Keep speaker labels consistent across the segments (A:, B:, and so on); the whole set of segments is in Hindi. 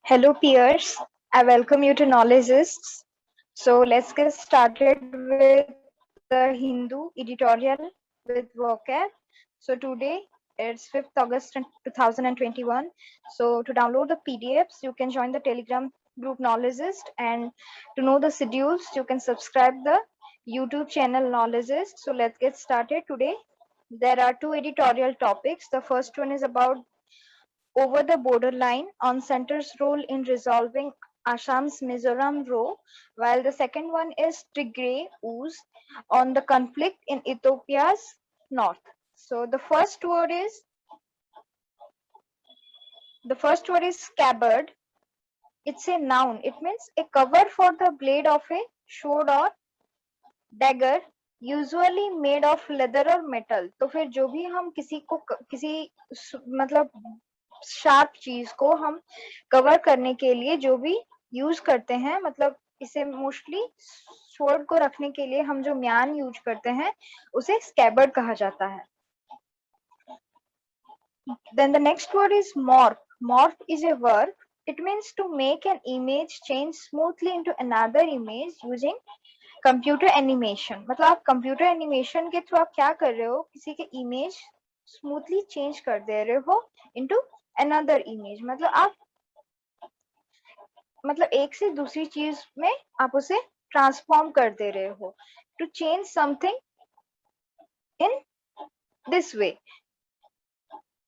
A: Hello, peers. I welcome you to Knowledgists. So let's get started with the Hindu editorial with vocab. So today it's 5th August 2021. So to download the PDFs, you can join the Telegram group Knowledgist, and to know the schedules, you can subscribe the YouTube channel Knowledgist. So let's get started today. There are two editorial topics. The first one is about over the borderline on center's role in resolving Assam's Mizoram row, while the second one is Tigray ooze on the conflict in Ethiopia's north. So the first word is scabbard. It's a noun. It means a cover for the blade of a sword or dagger, usually made of leather और मेटल. तो फिर जो भी हम किसी मतलब शार्प चीज को हम कवर करने के लिए जो भी यूज करते हैं, मतलब इसे मोस्टली स्वॉर्ड को रखने के लिए हम जो म्यान यूज करते हैं उसे स्कैबर्ड कहा जाता है. Then the next word is morph. Morph is a verb. It means to make an image change smoothly into another image using computer animation. मतलब आप कंप्यूटर एनिमेशन के थ्रू आप क्या कर रहे हो, किसी के इमेज स्मूथली चेंज कर दे रहे हो इनटू अनदर इमेज. मतलब एक से दूसरी चीज में आप उसे ट्रांसफॉर्म कर दे रहे हो. To change something in this way.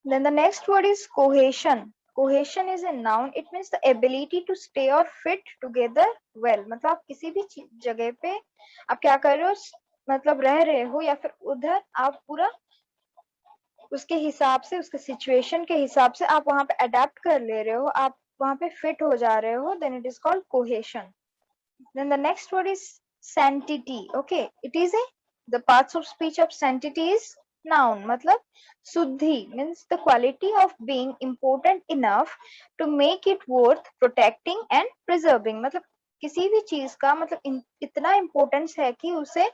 A: Then the next word is cohesion. Cohesion is a noun. It means the ability to stay or fit together well. मतलब आप किसी भी जगह पे आप क्या कर रहे हो, मतलब रह रहे हो या फिर उधर आप पूरा उसके हिसाब से, उसके सिचुएशन के हिसाब से आप वहां पे अडेप्ट कर ले रहे हो, आप वहां पे फिट हो जा रहे हो. Then it is called cohesion. Then the next word is sanctity. Okay, it is the parts of speech of sanctity is noun. मतलब शुद्धि means the quality of being important enough to make it worth protecting and preserving. मतलब किसी भी चीज का मतलब इतना इम्पोर्टेंस है कि उसे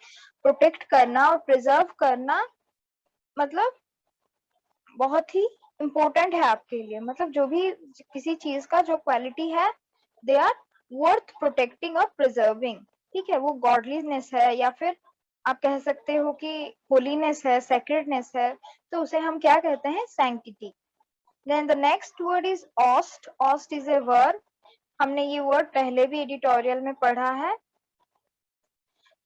A: प्रोटेक्ट करना और प्रिजर्व करना मतलब बहुत ही इम्पोर्टेंट है आपके लिए. मतलब जो भी किसी चीज का जो क्वालिटी है, दे आर वर्थ प्रोटेक्टिंग और प्रिजर्विंग. ठीक है, वो गॉडलीनेस है या फिर आप कह सकते हो कि होलीनेस है, सेक्रेडनेस है, तो उसे हम क्या कहते हैं, sanctity. Then the next word is oust. Oust is a verb. हमने ये वर्ड पहले भी एडिटोरियल में पढ़ा है.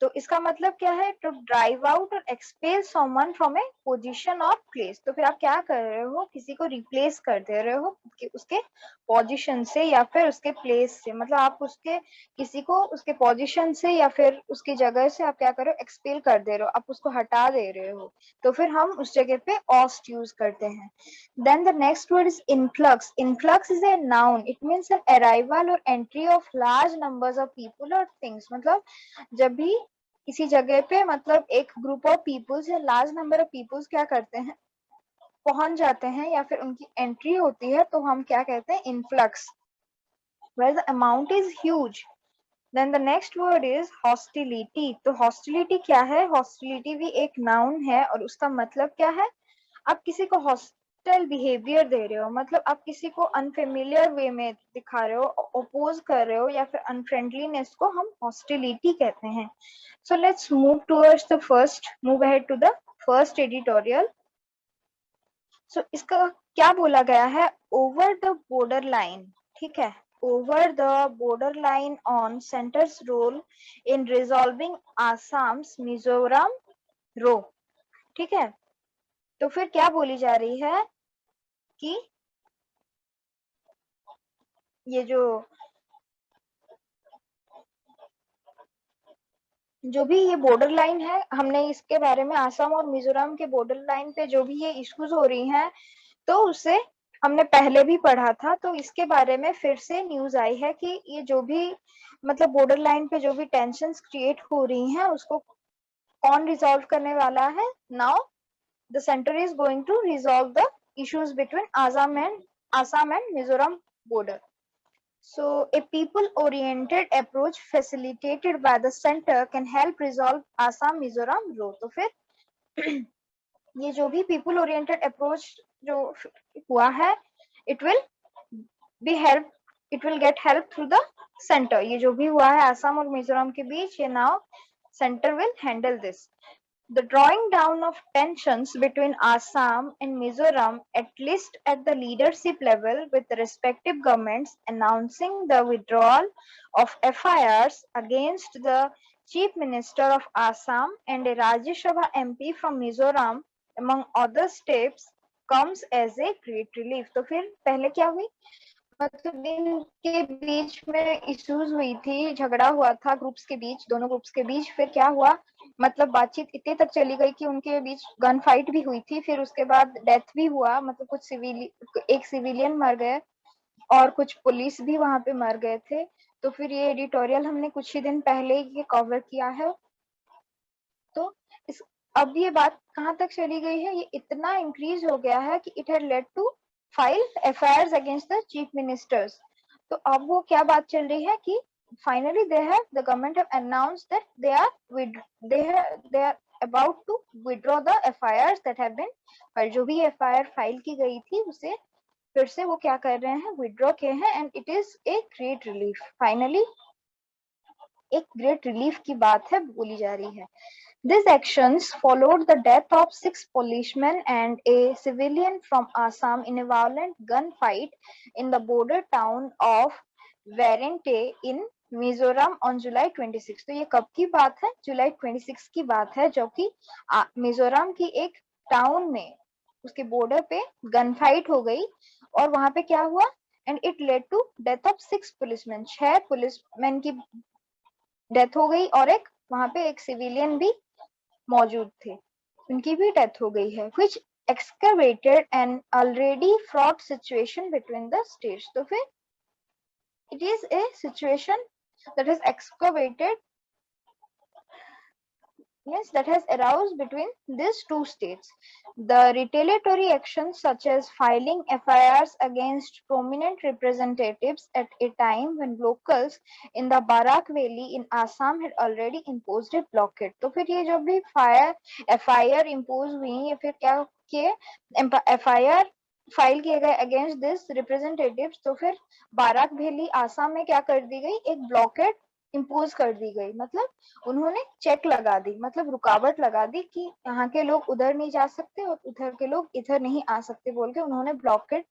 A: तो इसका मतलब क्या है, टू ड्राइव आउट और expel someone from A position और प्लेस. तो फिर आप क्या कर रहे हो, किसी को रिप्लेस कर दे रहे हो उसके पोजीशन से या फिर उसके प्लेस से. मतलब आप उसके किसी को उसके पोजीशन से या फिर उसकी जगह से आप क्या कर रहे हो, एक्सपेल कर दे रहे हो, आप उसको हटा दे रहे हो. तो फिर हम उस जगह पे ऑस्ट यूज करते हैं. Then the next word is influx. Influx is a noun. It means an arrival और entry of large numbers of people और थिंग्स. मतलब जब भी किसी जगह पे मतलब एक ग्रुप ऑफ पीपल्स या लार्ज नंबर ऑफ पीपल्स क्या करते हैं, पहुंच जाते हैं या फिर उनकी एंट्री होती है, तो हम क्या कहते हैं, influx, where the amount is huge. Then the next word is hostility. तो हॉस्टिलिटी क्या है, हॉस्टिलिटी भी एक नाउन है और उसका मतलब क्या है, आप किसी को हॉस्टाइल बिहेवियर दे रहे हो, मतलब आप किसी को अनफेमिलियर वे में दिखा रहे हो, अपोज कर रहे हो, या फिर अनफ्रेंडलीनेस को हम हॉस्टिलिटी कहते हैं. So let's move ahead to the first editorial. So इसका क्या बोला गया है, over the borderline. ठीक है, over the borderline on center's role in resolving Assam's Mizoram row. ठीक है, तो फिर क्या बोली जा रही है कि ये जो भी ये बॉर्डर लाइन है, हमने इसके बारे में आसाम और मिजोरम के बॉर्डर लाइन पे जो भी ये इश्यूज हो रही हैं, तो उसे हमने पहले भी पढ़ा था. तो इसके बारे में फिर से न्यूज आई है कि ये जो भी मतलब बॉर्डर लाइन पे जो भी टेंशंस क्रिएट हो रही हैं, उसको कौन रिजॉल्व करने वाला है. Now the centre is going to resolve the issues between Assam and Mizoram border. So a people-oriented approach facilitated by the center can help resolve Assam-Mizoram row. तो फिर ये जो भी people-oriented approach जो हुआ है, it will be help it will get help through the center. ये जो भी हुआ है आसाम और मिजोरम के बीच, ये now center will handle this. The drawing down of tensions between Assam and Mizoram, at least at the leadership level, with the respective governments announcing the withdrawal of FIRs against the Chief Minister of Assam and a Rajya Sabha MP from Mizoram, among other steps, comes as a great relief. तो फिर पहले क्या हुई, मतलब इनके बीच में इश्यूज हुई थी, झगड़ा हुआ था ग्रुप्स के बीच, दोनों ग्रुप्स के बीच। फिर क्या हुआ, मतलब बातचीत इतने तक चली गई कि उनके बीच गन फाइट भी हुई थी, फिर उसके बाद डेथ भी हुआ, मतलब कुछ एक सिविलियन मर गए और कुछ पुलिस भी वहां पे मर गए थे। तो फिर ये एडिटोरियल हमने कुछ ही दिन पहले ये कवर किया है। तो इस अब ये बात कहाँ तक चली गई है, ये इतना इंक्रीज हो गया है कि it had led to file FIR against the chief ministers. तो अब वो क्या बात चल रही है कि finally the government have announced that they are about to withdraw the FIR that have been, पर जो भी एफआईआर फाइल की गई थी उसे फिर से वो क्या कर रहे हैं, विड्रॉ किए हैं। And it is a great relief, finally एक ग्रेट रिलीफ की बात है बोली जा रही है। These actions followed the death of 6 policemen and a civilian from Assam in a violent gunfight in the border town of Warrante in Mizoram on July 26। तो ये कब की बात है, जुलाई 26 की बात है, जो कि मिजोरम की एक टाउन में उसके बॉर्डर पे गन फाइट हो गई और वहां पे क्या हुआ, and it led to death of 6 policemen, 6 policemen की डेथ हो गई और एक वहां पे एक सिविलियन भी मौजूद थे, उनकी भी डेथ हो गई है, which excavated an already fraught situation between the states। तो फिर it is a situation that has excavated, yes, that has aroused between these two states. The retaliatory actions such as filing FIRs against prominent representatives at a time when locals in the Barak Valley in Assam had already imposed a blockade। तो फिर ये जो भी FIR impose हुई या फिर क्या किए, FIR फाइल किए गए अगेंस्ट दिस रिप्रेजेंटेटिव्स, तो फिर बाराक वैली आसाम में क्या कर दी गई, एक ब्लॉकेड इम्पोज कर दी गई, मतलब उन्होंने चेक लगा दी, मतलब रुकावट लगा दी कि यहाँ के लोग उधर नहीं जा सकते और उधर के लोग इधर नहीं आ सकते बोल के उन्होंने ब्लॉकेड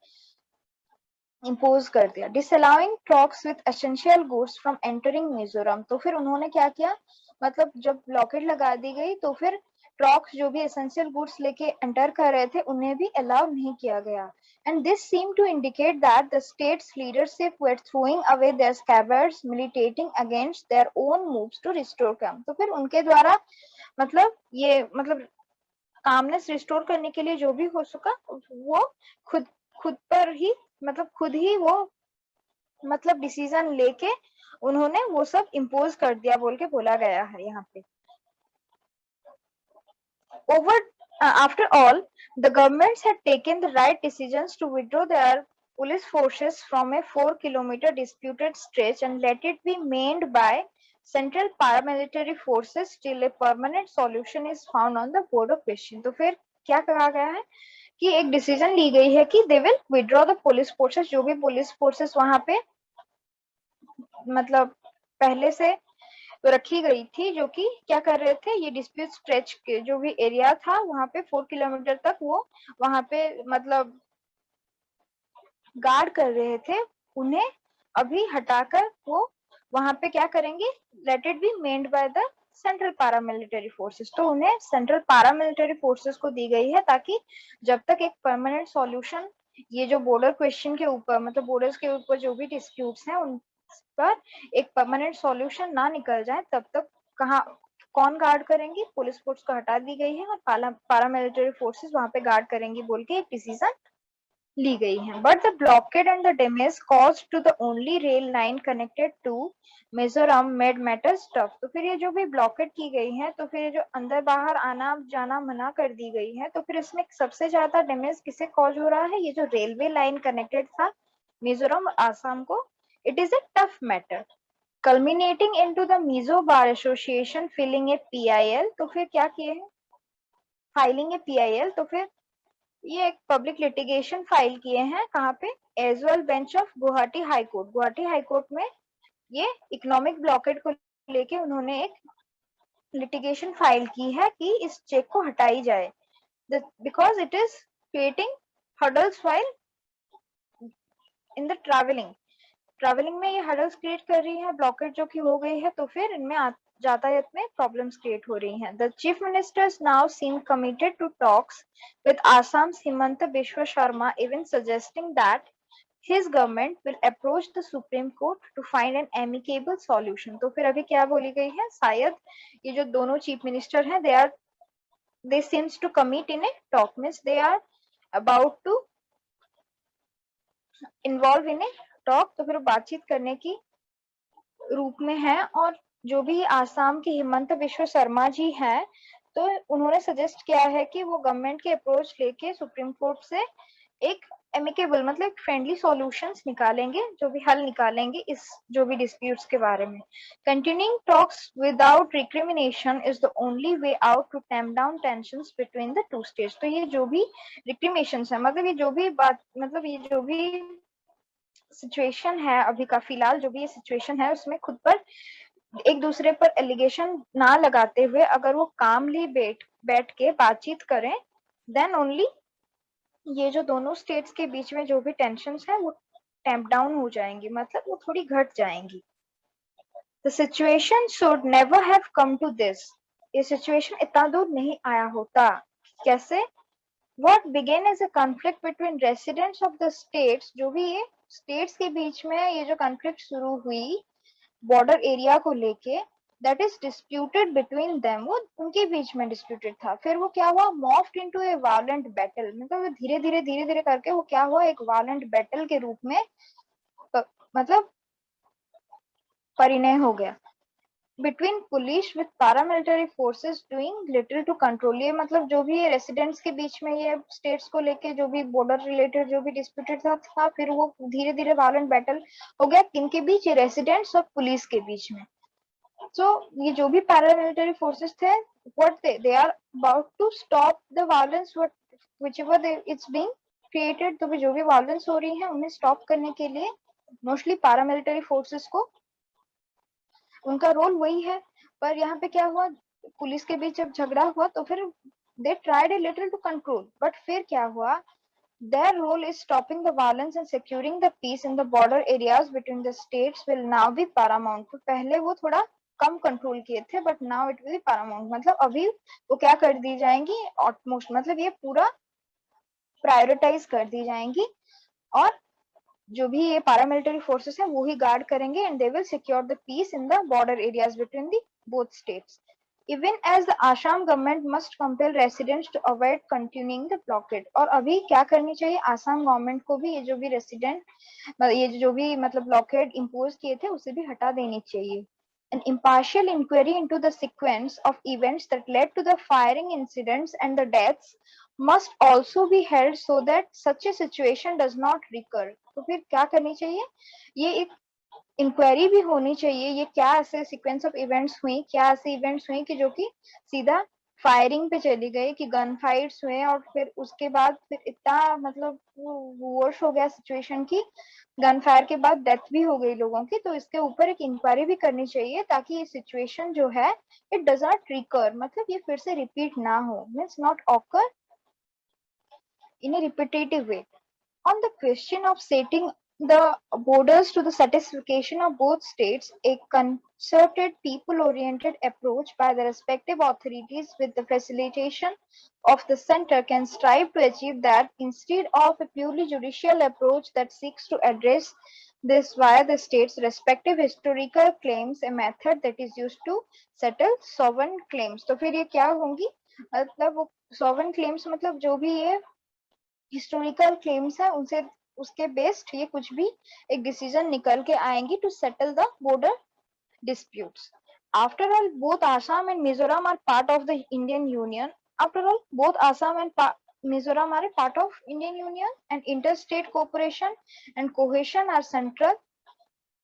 A: इम्पोज कर दिया। Disallowing trucks with essential goods from entering Mizoram. तो फिर उन्होंने क्या किया, मतलब जब ब्लॉकेड लगा दी गई तो फिर ट्रक्स जो भी एसेंशियल गुड्स लेके एंटर कर रहे थे उन्हें भी अलाउ नहीं किया गया। And this seemed to indicate that the state's leadership were throwing away their scabbards, militating against their own moves to restore calm। तो फिर उनके द्वारा मतलब ये मतलब कामनेस रिस्टोर करने के लिए जो भी हो सका वो खुद खुद पर ही मतलब खुद ही वो मतलब डिसीजन लेके उन्होंने वो सब इम्पोज कर दिया बोल के बोला गया है यहाँ पे। Over after all, the governments had taken the right decisions to withdraw their police forces from a 4-kilometer disputed stretch and let it be manned by central paramilitary forces till a permanent solution is found on the border question। तो फिर क्या कहा गया है कि एक डिसीजन ली गई है कि they will withdraw the police forces, जो भी पुलिस फोर्सेस वहां पे मतलब पहले से तो रखी गई थी, जो कि क्या कर रहे थे, ये डिस्प्यूट स्ट्रेच के जो भी एरिया था वहां पे 4 किलोमीटर तक वो वहां पे मतलब गार्ड कर रहे थे, उन्हें अभी हटाकर वो वहां पे क्या करेंगे, let it be manned by the central paramilitary forces. तो उन्हें सेंट्रल पारामिलिटरी फोर्सेस को दी गई है ताकि जब तक एक परमानेंट सॉल्यूशन ये जो बॉर्डर क्वेश्चन के ऊपर मतलब बॉर्डर्स के ऊपर जो भी डिस्प्यूट्स हैं उन पर एक परमानेंट सॉल्यूशन ना निकल जाए तब तक कहाँ कौन गार्ड करेंगी, पुलिस फोर्स को हटा दी गई है और पारामिलिटरी फोर्सेस वहां पे गार्ड करेंगी बोल के एक डिसीजन ली गई है। But the blockade and the damage caused to the only rail line connected to Mizoram made matters tough. तो फिर ये जो भी ब्लॉकेड की गई है तो फिर ये जो अंदर बाहर आना जाना मना कर दी गई है तो फिर इसमें सबसे ज्यादा डैमेज किसे कॉज हो रहा है, ये जो रेलवे लाइन कनेक्टेड था मिजोरम और आसाम को, it is a tough matter culminating into the Mizo Bar Association filing a PIL। तो फिर क्या किए हैं, फाइलिंग ए PIL। तो फिर ये एक पब्लिक लिटिगेशन फाइल किए हैं, कहाँ पे, Aizawl bench of Guwahati high court. Guwahati high court में ये इकोनॉमिक ब्लॉकेट को लेके उन्होंने एक लिटिगेशन फाइल की है कि इस चेक को हटाई जाए, because it is creating hurdles while in the travelling में ये हर्डल्स क्रिएट कर रही है, ब्लॉकेट जो कि हो गई है, तो फिर इनमें यातायात में प्रॉब्लम्स क्रिएट हो रही हैं। The chief ministers now seem committed to talks with Assam's Himanta Biswa Sarma, even suggesting that his government will approach the Supreme Court to find an amicable solution। तो फिर अभी क्या बोली गई है, शायद ये जो दोनों चीफ मिनिस्टर हैं, they seems to commit in a talk, means they are about to involve in a talk। तो फिर बातचीत करने की रूप में है। और जो भी आसाम के हिमंत बिश्व शर्मा जी हैं, तो उन्होंने सजेस्ट किया है कि वो गवर्नमेंट के अप्रोच लेके सुप्रीम कोर्ट से एक एमिकेबल मतलब फ्रेंडली सॉल्यूशंस निकालेंगे, जो भी हल निकालेंगे इस जो भी डिस्प्यूट्स के बारे में। Continuing talks without recrimination is the only way out to tamp down tensions between the two states. तो ये जो भी रिक्रिमिनेशंस है, मतलब ये जो भी बात, मतलब ये जो भी सिचुएशन है अभी का, फिलहाल जो भी ये सिचुएशन है, उसमें खुद पर एक दूसरे पर एलिगेशन ना लगाते हुए अगर वो कामली बैठ के बातचीत करें, देन ओनली ये जो दोनों स्टेट्स के बीच में जो भी टेंशंस है वो टैम्प डाउन हो जाएंगी, मतलब वो थोड़ी घट जाएंगी। The situation should never have come to this. ये सिचुएशन इतना दूर नहीं आया होता। कैसे? What began as a conflict between residents of the states, जो भी ये स्टेट्स के बीच में ये जो कॉन्फ्लिक्ट शुरू हुई बॉर्डर एरिया को लेके, that is disputed between them, वो उनके बीच में डिस्प्यूटेड था। फिर वो क्या हुआ, मॉफ्ड इनटू ए वायलेंट बैटल, मतलब धीरे धीरे करके वो क्या हुआ, एक वायलेंट बैटल के रूप में मतलब परिणय हो गया। Between police with paramilitary forces doing little to control, ये मतलब जो भी ये रेसिडेंट्स के बीच में ये स्टेट्स को लेके जो भी बॉर्डर रिलेटेड जो भी डिस्प्यूटेड था, फिर वो धीरे धीरे वायलेंट बैटल हो गया किनके बीच, ये रेसिडेंट्स और पुलिस के बीच में। So ये जो भी paramilitary forces थे, what they are about to stop the violence, whichever it's being created, तो भी जो भी violence हो रही है उन्हें stop करने के लिए मोस्टली paramilitary forces को उनका रोल वही है। पर यहाँ पे क्या हुआ, पुलिस के बीच जब झगड़ा हुआ तो फिर they tried a little to control, but फिर क्या हुआ, their role is stopping the violence and securing the peace in the border areas between the states will now be paramount। तो पहले वो थोड़ा कम कंट्रोल किए थे, but now it will be Paramount, मतलब अभी वो क्या कर दी जाएंगी, ऑटमोस्ट, मतलब ये पूरा प्रायोरिटाइज कर दी जाएंगी। और जो भी ये paramilitary forces है वो ही गार्ड करेंगे, and they will secure the peace in the border areas between the both states. Even as the Assam government must compel residents to avoid continuing the blockade। और अभी क्या करनी चाहिए, आसाम गवर्नमेंट को भी ये जो भी रेसिडेंट ये जो भी मतलब ब्लॉकेड इम्पोज किए थे उसे भी हटा देनी चाहिए। An impartial inquiry into the sequence of events that led to the firing incidents and the deaths must also be held so that such a situation does not recur। तो फिर क्या करनी चाहिए, ये एक इंक्वायरी भी होनी चाहिए, ये क्या ऐसे सीक्वेंस ऑफ इवेंट्स हुई, क्या ऐसे इवेंट्स हुई कि जो कि सीधा फायरिंग पे चली गई, कि गन फाइट्स हुए और फिर उसके बाद फिर इतना मतलब वर्ष हो गया सिचुएशन की, गन फायर के बाद डेथ भी हो गई लोगों की। तो इसके ऊपर एक इंक्वायरी भी करनी चाहिए ताकि ये सिचुएशन जो है इट डज नॉट रिकर, मतलब ये फिर से रिपीट ना हो, means not occur in A repetitive way. On the question of setting the borders to the satisfaction of both states, a concerted, people-oriented approach by the respective authorities with the facilitation of the center can strive to achieve that, instead of a purely judicial approach that seeks to address this via the states' respective historical claims, a method that is used to settle sovereign claims। तो फिर ये क्या होंगी, मतलब वो sovereign claims मतलब जो भी ये हिस्टोरिकल क्लेम्स है उनसे उसके बेस्ड ये कुछ भी एक डिसीजन निकल के आएंगी to settle the border disputes। After all, both Assam and Mizoram are part of the Indian Union। After all, both Assam and Mizoram are a part of Indian Union, and interstate cooperation and cohesion are central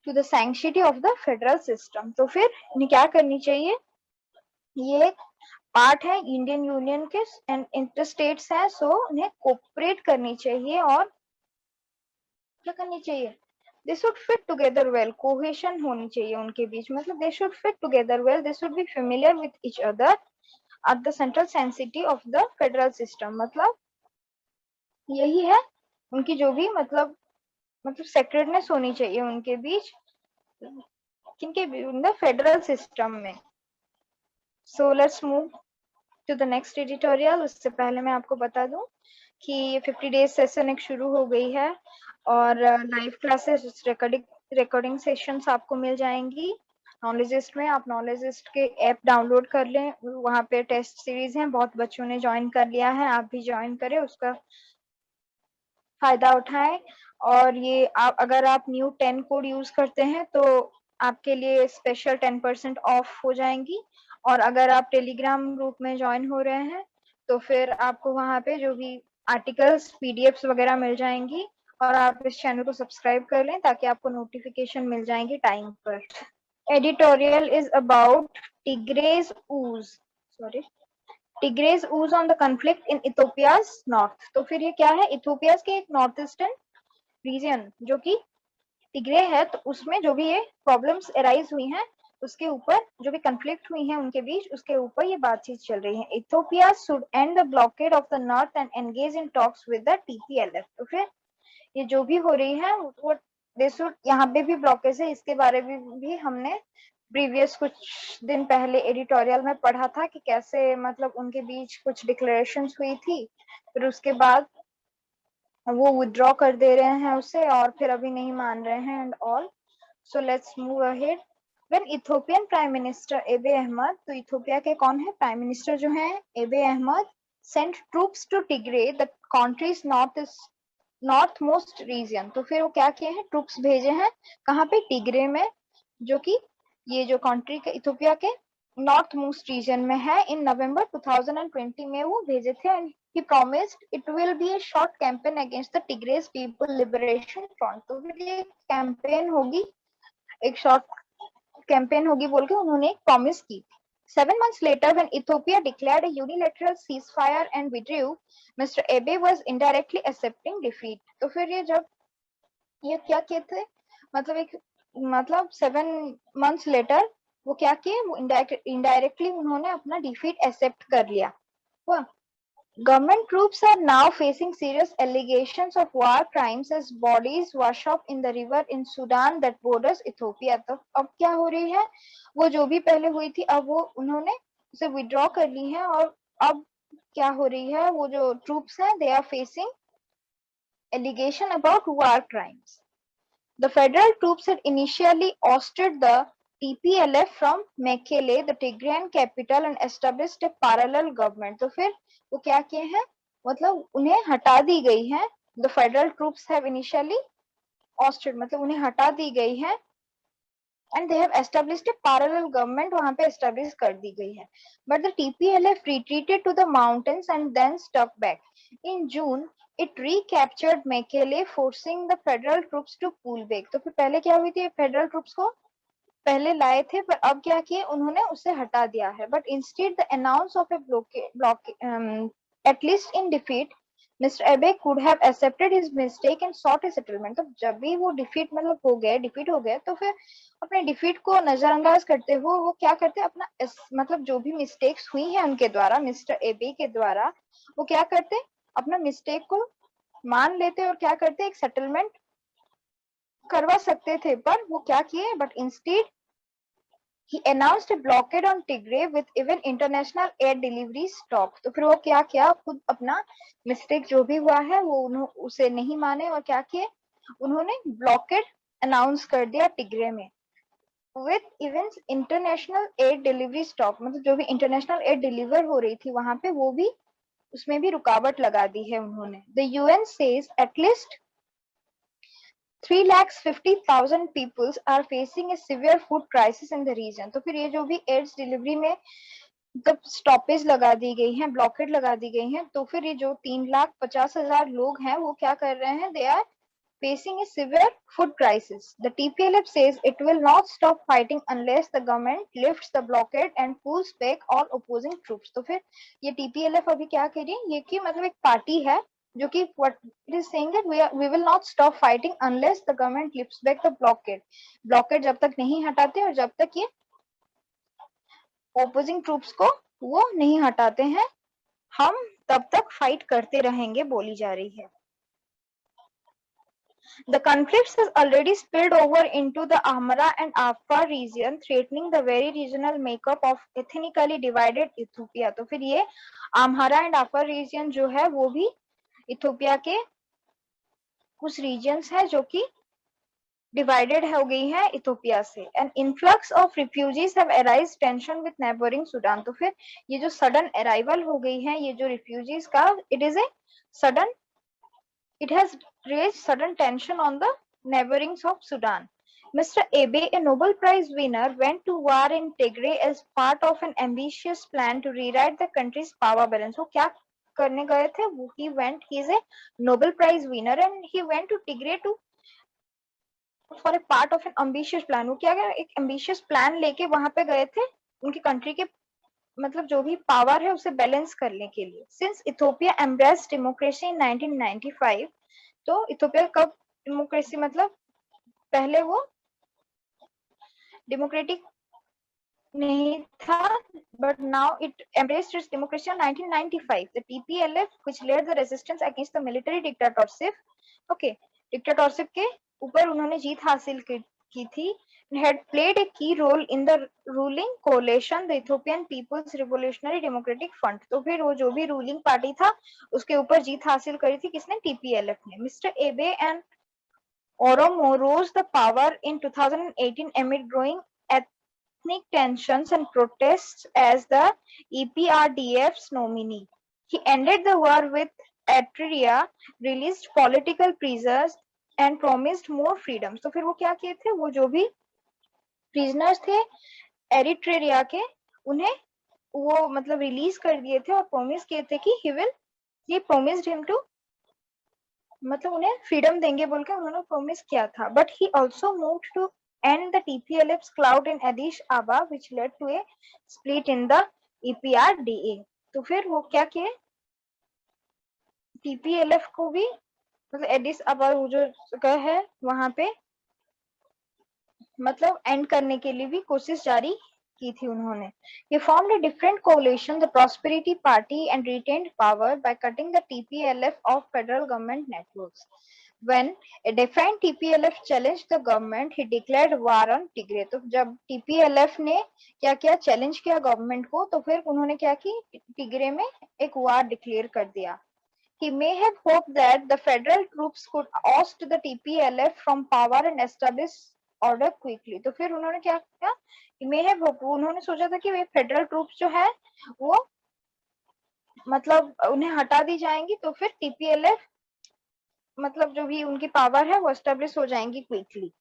A: to the sanctity of the federal system। तो फिर इन्हें क्या करनी चाहिए, ये पार्ट है इंडियन यूनियन के एंड इंटरस्टेट्स हैं, सो उन्हें कोऑपरेट करनी चाहिए और क्या करनी चाहिए, they should fit together well, cohesion होनी चाहिए उनके बीच, मतलब they should fit together well, they should be familiar with each other at the central sanctity of the federal system. मतलब यही है उनकी जो भी मतलब सेक्रेटनेस होनी चाहिए उनके बीच, किनके द फेडरल सिस्टम में। So let's move to the next editorial. उससे पहले मैं आपको बता दूं कि ये 50 डेज सेशन एक शुरू हो गई है और लाइव क्लासेस रिकॉर्डिंग सेशंस आपको मिल जाएंगी नॉलेजिस्ट में। आप नॉलेजिस्ट के ऐप डाउनलोड कर लें, वहाँ पे टेस्ट सीरीज है, बहुत बच्चों ने ज्वाइन कर लिया है, आप भी ज्वाइन करें, उसका फायदा उठाएं। और ये अगर आप न्यू 10 कोड यूज करते हैं तो आपके लिए स्पेशल 10% ऑफ हो जाएंगी। और अगर आप टेलीग्राम ग्रुप में ज्वाइन हो रहे हैं तो फिर आपको वहां पे जो भी आर्टिकल्स पीडीएफ्स वगैरह मिल जाएंगी, और आप इस चैनल को सब्सक्राइब कर लें ताकि आपको नोटिफिकेशन मिल जाएंगी टाइम पर। Editorial is about Tigray's woes, sorry, Tigray's woes on the conflict in Ethiopia's north. तो फिर ये क्या है, इथोपियाज के एक नॉर्थ ईस्टर्न रीजन जो कि टिग्रे है, तो उसमें जो भी ये प्रॉब्लम्स अराइज हुई हैं उसके ऊपर, जो भी कंफ्लिक्ट हुई है उनके बीच, उसके ऊपर ये बातचीत चल रही है। Ethiopia should and the blockade of the north and engage in talks with the TPLF. तो फिर ये जो भी हो रही है वो दे शुड, यहाँ पे भी ब्लॉकेज है, इसके बारे में भी हमने प्रीवियस कुछ दिन पहले एडिटोरियल में पढ़ा था कि कैसे मतलब उनके बीच कुछ डिक्लेरेशंस हुई थी, फिर उसके बाद वो विथड्रॉ कर दे रहे हैं उसे और फिर अभी नहीं मान रहे हैं and all. So let's move ahead. When Ethiopian prime minister एबे अहमद, तो इथोपिया के कौन है प्राइम मिनिस्टर जो है Abiy Ahmed, sent troops to Tigray the country's north most region. तो फिर वो क्या किए हैं, ट्रूप्स भेजे हैं कहाँ पे, टिग्रे में, जो कि ये जो कंट्री के इथोपिया के नॉर्थ मोस्ट रीजन में है। इन नवंबर 2020 में वो भेजे थे and he promised it will be a short campaign against the Tigray People Liberation Front। तो फिर ये कैंपेन होगी, एक शॉर्ट कैंपेन होगी बोल के उन्होंने एक प्रॉमिस की। 7 months later, when Ethiopia declared a unilateral ceasefire and withdrew, Mr. Abe was indirectly accepting defeat। तो फिर ये जब ये क्या किए थे, मतलब एक मतलब 7 months later वो क्या किए, वो इनडायरेक्टली उन्होंने अपना डिफीट एक्सेप्ट कर लिया। Government troops are now facing serious allegations of war crimes as bodies wash up in the river in Sudan that borders Ethiopia। तो अब क्या हो रही है, वो जो भी पहले हुई थी अब वो उन्होंने उसे विड्रॉ कर ली है, और अब क्या हो रही है, वो जो ट्रूप्स हैं they are facing allegation about war crimes. The federal troops had initially ousted the TPLF from Mekelle, the Tigrayan capital, and established a parallel government। तो फिर वो क्या किए हैं, मतलब उन्हें हटा दी गई है। The federal troops have initially ousted, मतलब उन्हें हटा दी गई है, and they have established a parallel government, वहां पे establish कर दी गई है। But the TPLF retreated to the mountains and then stuck back. In June, it recaptured Mekelle, forcing the federal troops to pull back। तो फिर पहले क्या हुई थी, फेडरल ट्रूप्स को पहले लाए थे पर अब क्या किए, उन्होंने उसे हटा दिया है। But instead the announce of A blockade at least in defeat, mister एबे could have accepted his mistake and sought a settlement। तो जब भी वो डिफीट मतलब हो गए, डिफीट हो गए, तो फिर अपने डिफीट को नजरअंदाज करते हुए वो क्या करते, अपना मतलब जो भी मिस्टेक्स हुई है उनके द्वारा, मिस्टर एबे के द्वारा, वो क्या करते, अपना मिस्टेक को मान लेते और क्या करते, एक सेटलमेंट करवा सकते थे। पर वो क्या किए, but instead he announced a blockade on Tigray with even international air delivery stop। तो फिर वो क्या किया, खुद अपना मिस्टेक जो भी हुआ है वो उसे नहीं माने और क्या किए, उन्होंने ब्लॉकेड अनाउंस कर दिया टिग्रे में। With even international air delivery stop, मतलब जो भी इंटरनेशनल एयर डिलीवर हो रही थी वहां पे वो भी, उसमें भी रुकावट लगा दी है उन्होंने। The UN says at least 3,50,000 people are facing a severe food crisis in the region। तो फिर ये जो भी एड्स डिलीवरी में जब स्टॉपेज लगा दी गई है, ब्लॉकेट लगा दी गई है, तो फिर ये जो 3,50,000 लोग हैं वो क्या कर रहे हैं, they are facing a severe food crisis. The TPLF says it will not stop fighting unless the government lifts the blockade and pulls back all opposing troops. तो फिर ये TPLF अभी क्या कह रही है, ये कि मतलब एक पार्टी है जो कि what it is saying that we will not stop fighting unless the government lifts back the blockade. blockade जब तक नहीं हटाते और जब तक ये opposing troops को वो नहीं हटाते हैं, हम तब तक फाइट करते रहेंगे बोली जा रही है. The conflicts has already spilled over into the Amhara and Afar region, threatening the very regional makeup of ethnically divided Ethiopia. तो फिर ये Amhara and Afar region जो है वो भी इथोपिया के कुछ regions है जो कि divided हो गई है इथोपिया से. An influx of refugees have arised tension with neighboring Sudan. तो फिर ये जो sudden arrival हो गई है, ये जो refugees का, it is a sudden, it has raised sudden tension on the neighborings of Sudan. Mr. Abe, a Nobel Prize winner, went to war in Tigray as part of an ambitious plan to rewrite the country's power balance. वो क्या करने गए थे? He is a Nobel Prize winner and he went to Tigray to for a part of an ambitious plan. वो क्या गया, एक ambitious plan लेके वहां पे गए थे उनकी कंट्री के मतलब जो भी पावर है उसे बैलेंस करने के लिए. Since Ethiopia embraced democracy in 1995, तो इथोपिया कब डेमोक्रेसी मतलब पहले वो डेमोक्रेटिक नहीं था, but now it embraced its democracy in 1995. The TPLF, which led the resistance against the military dictatorship, okay, dictatorship के ऊपर उन्होंने जीत हासिल की थी, had played a key role in the ruling coalition, the Ethiopian People's Revolutionary Democratic Front. तो फिर वो जो भी रूलिंग पार्टी था उसके ऊपर जीत हासिल करी थी किसने? TPLF ने. Mr. Abe and Oromo rose the power in 2018 amid growing ethnic tensions and protests as the EPRDF's nominee. He ended the war with Eritrea, released political prisoners and promised more freedoms. तो फिर वो क्या किए थे? वो जो भी prisoners थे एरिट्रिया के उन्हें वो मतलब रिलीज कर दिए थे और प्रॉमिस किए थे कि he promised him to मतलब उन्हें फ्रीडम देंगे बोल के उन्होंने प्रॉमिस किया था. But he also moved to end the TPLF's clout in Addis Ababa, which led to a split in the EPRDA. तो फिर वो क्या किए? TPLF को भी मतलब एडिस अबा जो जगह है वहां पे मतलब एंड करने के लिए भी कोशिश जारी की थी उन्होंने. He formed a different coalition, the Prosperity Party, and retained power by cutting the TPLF off federal government networks. When a defiant TPLF challenged the government, he declared war on Tigray. तो जब TPLF ने क्या किया, चैलेंज किया गवर्नमेंट को, तो फिर उन्होंने क्या की, टिग्रे में एक वार डिक्लेयर कर दिया. He may have hoped that the federal troops could oust the TPLF from power and establish order quickly. तो फिर उन्होंने क्या किया, He may have hoped, उन्होंने सोचा था कि वे फेडरल ट्रूप्स जो है वो मतलब उन्हें हटा दी जाएंगी तो फिर TPLF मतलब जो भी उनकी पावर है वो एस्टेब्लिश हो जाएंगी quickly.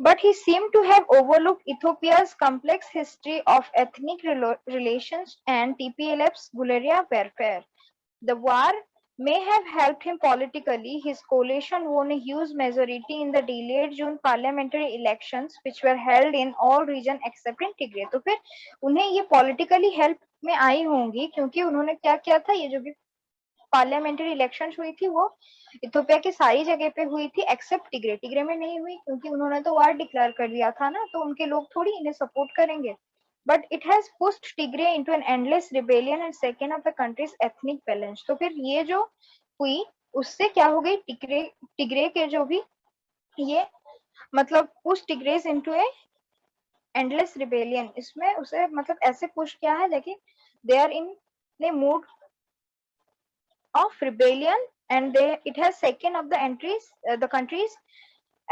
A: But he seemed to have overlooked Ethiopia's complex history of ethnic relations and TPLF's guerrilla warfare. The war may have helped him politically. His coalition won a huge majority in the delayed June parliamentary elections, which were held in all regions except in Tigray. तो फिर उन्हें ये politically help में आई होंगी क्योंकि उन्होंने क्या किया था, ये जो भी पार्लियामेंट्री इलेक्शन हुई थी वो इथोपिया की सारी जगह पे हुई थी एक्सेप्ट टिग्रे. टिग्रे में नहीं हुई क्योंकि उन्होंने तो वार डिक्लेयर कर दिया था ना, तो उनके लोग थोड़ी इन्हें सपोर्ट करेंगे. But it has pushed Tigray into an endless rebellion and shaken up the country's ethnic balance. तो फिर ये जो हुई उससे क्या हो गई, टिग्रे के जो भी ये मतलब push tigress into a endless rebellion. इसमें उसे मतलब ऐसे पुश किया है लेकिन they are in a mood of rebellion and it has shaken up the country's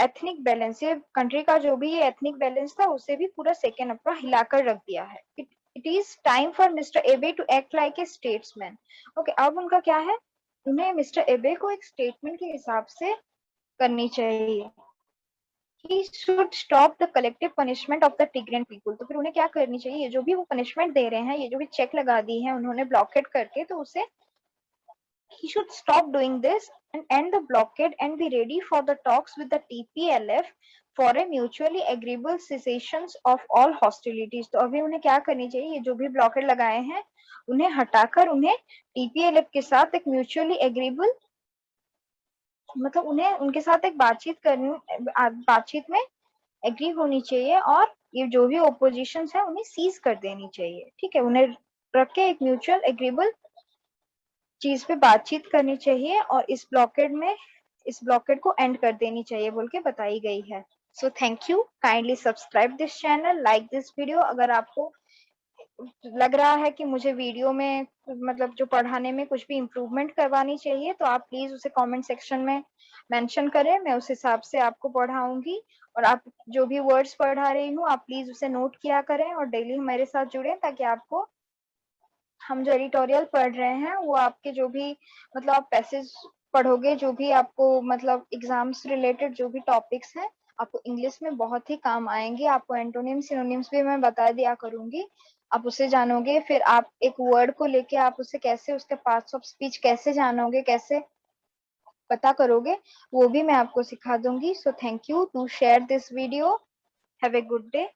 A: ethnic balance. ये कंट्री का जो भी ये एथनिक बैलेंस था उसे भी पूरा सेकेंड अपना हिलाकर रख दिया है. It is time for Mr Abe to act like a statesman. Okay, अब उनका क्या है, उन्हें मिस्टर एबे को एक स्टेटमेंट के हिसाब से करनी चाहिए. He should stop the collective punishment of the Tigrayan people. तो फिर उन्हें क्या करनी चाहिए, ये जो भी वो पनिशमेंट दे रहे हैं, ये जो भी चेक लगा दी है उन्होंने ब्लॉकेट करके, तो उसे he should stop doing this and end the blockade and be ready for the talks with the TPLF for a mutually agreeable cessations of all hostilities। तो अभी उन्हें क्या करनी चाहिए, ये जो भी ब्लॉकेड लगाए हैं उन्हें हटाकर उन्हें TPLF के साथ एक म्यूचुअली एग्रीबल, मतलब उन्हें उनके साथ एक बातचीत में एग्री होनी चाहिए और ये जो भी ओपोजिशन है उन्हें सीज कर देनी चाहिए। ठीक है, उन्हें रख के एक म्यूचुअल एग्रीबल चीज पे बातचीत करनी चाहिए और इस ब्लॉकेड को एंड कर देनी चाहिए बोल के बताई गई है। सो thank you, kindly subscribe this channel, like this video. अगर आपको लग रहा है कि मुझे वीडियो में मतलब जो पढ़ाने में कुछ भी इम्प्रूवमेंट करवानी चाहिए तो आप प्लीज उसे कमेंट सेक्शन में मेंशन करें, मैं उस हिसाब से आपको पढ़ाऊंगी। और आप जो भी वर्ड्स पढ़ा रही हूँ आप प्लीज उसे नोट किया करें और डेली हमारे साथ जुड़े ताकि आपको हम जो एडिटोरियल पढ़ रहे हैं वो आपके जो भी मतलब आप पैसेज पढ़ोगे, जो भी आपको मतलब एग्जाम्स रिलेटेड जो भी टॉपिक्स हैं आपको इंग्लिश में बहुत ही काम आएंगे। आपको एंटोनिम्स सिनोनिम्स भी मैं बता दिया करूंगी, आप उसे जानोगे। फिर आप एक वर्ड को लेके आप उसे कैसे उसके पार्ट्स ऑफ स्पीच कैसे जानोगे, कैसे पता करोगे, वो भी मैं आपको सिखा दूंगी। So thank you, to share this video, have a good day.